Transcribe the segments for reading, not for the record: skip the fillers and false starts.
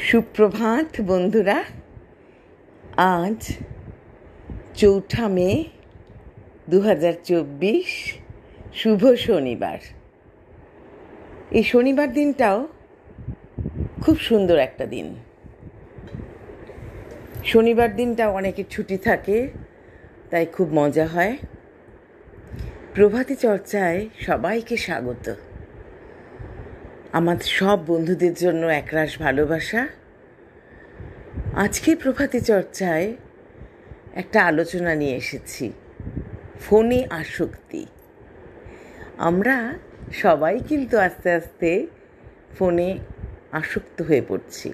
সুপ্রভাত বন্ধুরা। আজ 4 মে 2024, শুভ শনিবার। এই শনিবার দিনটাও খুব সুন্দর একটা দিন। শনিবার দিনটা অনেকের ছুটি থাকে, তাই খুব মজা হয়। প্রভাতী চর্চায় সবাইকে স্বাগত। আমার সব বন্ধুদের জন্য একরাশ ভালোবাসা। আজকে প্রভাতী চর্চায় একটা আলোচনা নিয়ে এসেছি, ফোনে আসক্তি। আমরা সবাই কিন্তু আস্তে আস্তে ফোনে আসক্ত হয়ে পড়ছি।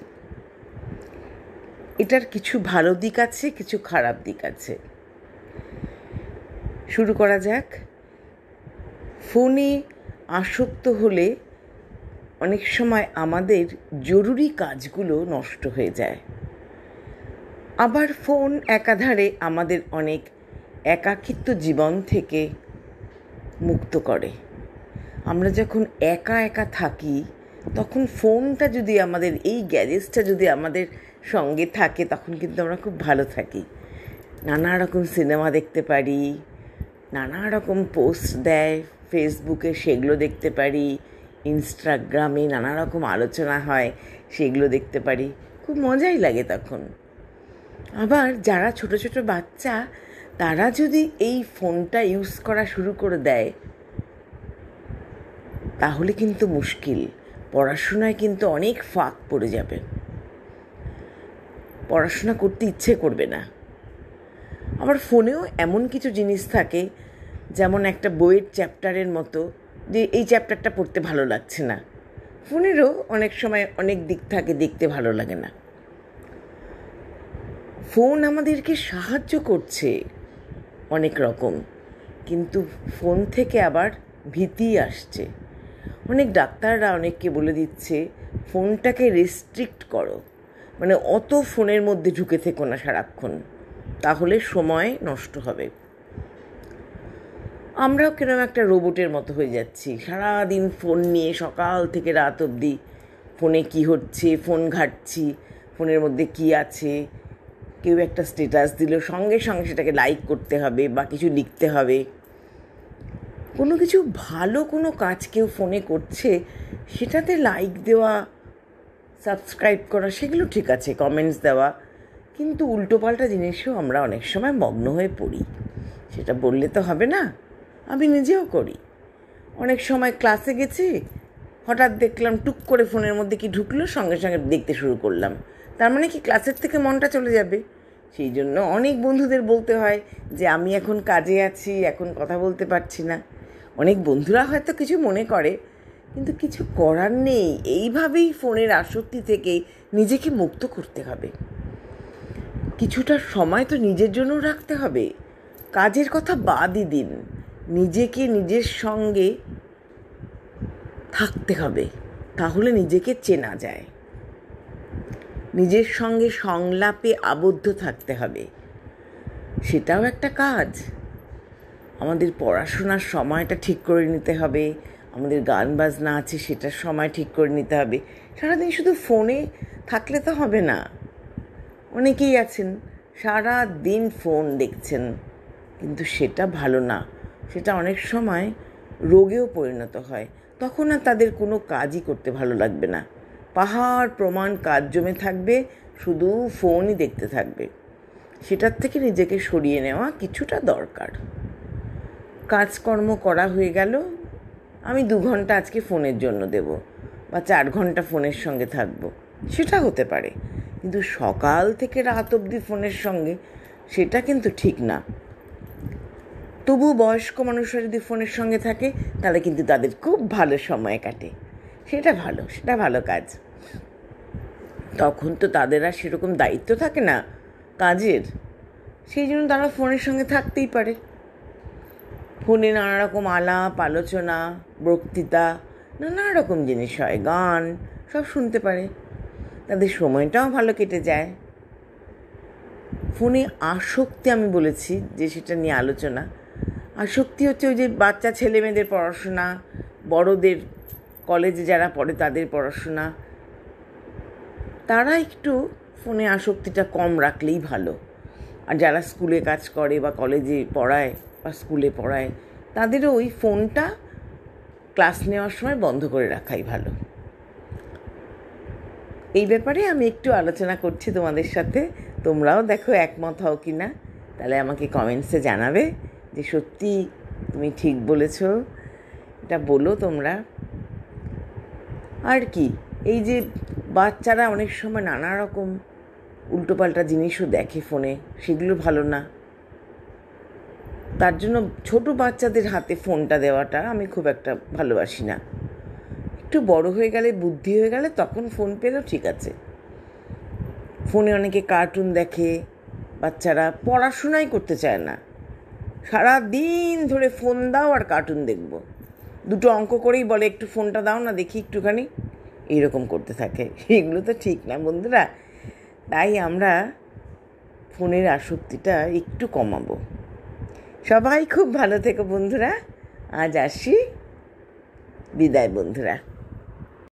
এটার কিছু ভালো দিক আছে, কিছু খারাপ দিক আছে। শুরু করা যাক। ফোনে আসক্ত হলে অনেক সময় আমাদের জরুরি কাজগুলো নষ্ট হয়ে যায়। আবার ফোন একাধারে আমাদের অনেক একাকিত্ব জীবন থেকে মুক্ত করে। আমরা যখন একা একা থাকি, তখন ফোনটা যদি আমাদের, এই গ্যাজেটসটা যদি আমাদের সঙ্গে থাকে, তখন কিন্তু আমরা খুব ভালো থাকি। নানা রকম সিনেমা দেখতে পারি, নানা রকম পোস্ট দেয় ফেসবুকে, সেগুলো দেখতে পারি। ইনস্টাগ্রামে নানা রকম আলোচনা হয়, সেগুলো দেখতে পারি। খুব মজাই লাগে তখন। আবার যারা ছোট ছোট বাচ্চা, তারা যদি এই ফোনটা ইউজ করা শুরু করে দেয়, তাহলে কিন্তু মুশকিল। পড়াশোনায় কিন্তু অনেক ফাঁক পড়ে যাবে, পড়াশোনা করতে ইচ্ছে করবে না। আবার ফোনেও এমন কিছু জিনিস থাকে, যেমন একটা বইয়ের চ্যাপ্টারের মতো, যে এই চ্যাপ্টারটা পড়তে ভালো লাগছে না। ফোনেরও অনেক সময় অনেক দিক থাকে, দেখতে ভালো লাগে না। ফোন আমাদেরকে সাহায্য করছে অনেক রকম, কিন্তু ফোন থেকে আবার ভীতি আসছে। অনেক ডাক্তাররা অনেককে বলে দিচ্ছে ফোনটাকে রেস্ট্রিক্ট করো, মানে অত ফোনের মধ্যে ঢুকে থেকো না সারাক্ষণ, তাহলে সময় নষ্ট হবে। আমরাও কিরকম একটা রোবটের মতো হয়ে যাচ্ছি, সারাদিন ফোন নিয়ে সকাল থেকে রাত অবধি ফোনে কি হচ্ছে ফোন ঘাঁটছি, ফোনের মধ্যে কি আছে। কেউ একটা স্ট্যাটাস দিল, সঙ্গে সঙ্গে সেটাকে লাইক করতে হবে বা কিছু লিখতে হবে। কোনো কিছু ভালো কোনো কাজ কেউ ফোনে করছে, সেটাতে লাইক দেওয়া, সাবস্ক্রাইব করা, সেগুলো ঠিক আছে, কমেন্টস দেওয়া। কিন্তু উল্টোপাল্টা জিনিসেও আমরা অনেক সময় মগ্ন হয়ে পড়ি। সেটা বললে তো হবে না, আমি নিজেও করি। অনেক সময় ক্লাসে গেছি, হঠাৎ দেখলাম টুক করে ফোনের মধ্যে কি ঢুকলো, সঙ্গে সঙ্গে দেখতে শুরু করলাম। তার মানে কি ক্লাসের থেকে মনটা চলে যাবে। সেই জন্য অনেক বন্ধুদের বলতে হয় যে আমি এখন কাজে আছি, এখন কথা বলতে পারছি না। অনেক বন্ধুরা হয়তো কিছু মনে করে, কিন্তু কিছু করার নেই। এইভাবেই ফোনের আসক্তি থেকে নিজেকে মুক্ত করতে হবে। কিছুটা সময় তো নিজের জন্য রাখতে হবে। কাজের কথা বাদই দিন, নিজেকে নিজের সঙ্গে থাকতে হবে, তাহলে নিজেকে চেনা যায়। নিজের সঙ্গে সংলাপে আবদ্ধ থাকতে হবে, সেটাও একটা কাজ। আমাদের পড়াশোনার সময়টা ঠিক করে নিতে হবে, আমাদের গান বাজনা আছে সেটার সময় ঠিক করে নিতে হবে। সারাদিন শুধু ফোনে থাকলে তো হবে না। অনেকেই আছেন সারা দিন ফোন দেখছেন, কিন্তু সেটা ভালো না। সেটা অনেক সময় রোগেও পরিণত হয়। তখন আর তাদের কোনো কাজই করতে ভালো লাগবে না। পাহাড় প্রমাণ কাজ জমে থাকবে, শুধু ফোনই দেখতে থাকবে। সেটার থেকে নিজেকে সরিয়ে নেওয়া কিছুটা দরকার। কাজকর্ম করা হয়ে গেল, আমি 2 ঘন্টা আজকে ফোনের জন্য দেব, বা 4 ঘন্টা ফোনের সঙ্গে থাকবো, সেটা হতে পারে। কিন্তু সকাল থেকে রাত অবধি ফোনের সঙ্গে, সেটা কিন্তু ঠিক না। তবু বয়স্ক মানুষরা যদি ফোনের সঙ্গে থাকে, তাহলে কিন্তু তাদের খুব ভালো সময় কাটে। সেটা ভালো কাজ। তখন তো তাদের আর সেরকম দায়িত্ব থাকে না কাজের, সেই জন্য তারা ফোনের সঙ্গে থাকতেই পারে। ফোনে নানা রকম আলাপ আলোচনা, বক্তৃতা, নানা রকম জিনিস হয়, গান, সব শুনতে পারে। তাদের সময়টাও ভালো কেটে যায়। ফোনে আসক্তি আমি বলেছি যে সেটা নিয়ে আলোচনা। আসক্তি হচ্ছে ওই যে বাচ্চা ছেলে মেয়েদের পড়াশোনা, বড়দের কলেজে যারা পড়ে তাদের পড়াশোনা, তারা একটু ফোনে আসক্তিটা কম রাখলেই ভালো। আর যারা স্কুলে কাজ করে বা কলেজে পড়ায় বা স্কুলে পড়ায়, তাদেরও ওই ফোনটা ক্লাস নেওয়ার সময় বন্ধ করে রাখাই ভালো। এই ব্যাপারে আমি একটু আলোচনা করছি তোমাদের সাথে, তোমরাও দেখো একমত হও কি না। তাহলে আমাকে কমেন্টসে জানাবে যে সত্যি তুমি ঠিক বলেছ, এটা বলো তোমরা। আর কি, এই যে বাচ্চারা অনেক সময় নানা রকম উল্টোপাল্টা জিনিসও দেখে ফোনে, সেগুলো ভালো না। তার জন্য ছোট বাচ্চাদের হাতে ফোনটা দেওয়াটা আমি খুব একটা ভালোবাসি না। একটু বড় হয়ে গেলে, বুদ্ধি হয়ে গেলে তখন ফোন পেলেও ঠিক আছে। ফোনে অনেকে কার্টুন দেখে, বাচ্চারা পড়াশোনাই করতে চায় না, সারা দিন ধরে ফোন দাও আর কার্টুন দেখবো, দুটো অঙ্ক করেই বলে একটু ফোনটা দাও না দেখি একটুখানি, এইরকম করতে থাকে। এগুলো তো ঠিক না বন্ধুরা। তাই আমরা ফোনের আসক্তিটা একটু কমাবো। সবাই খুব ভালো থেকো বন্ধুরা। আজ আসি, বিদায় বন্ধুরা।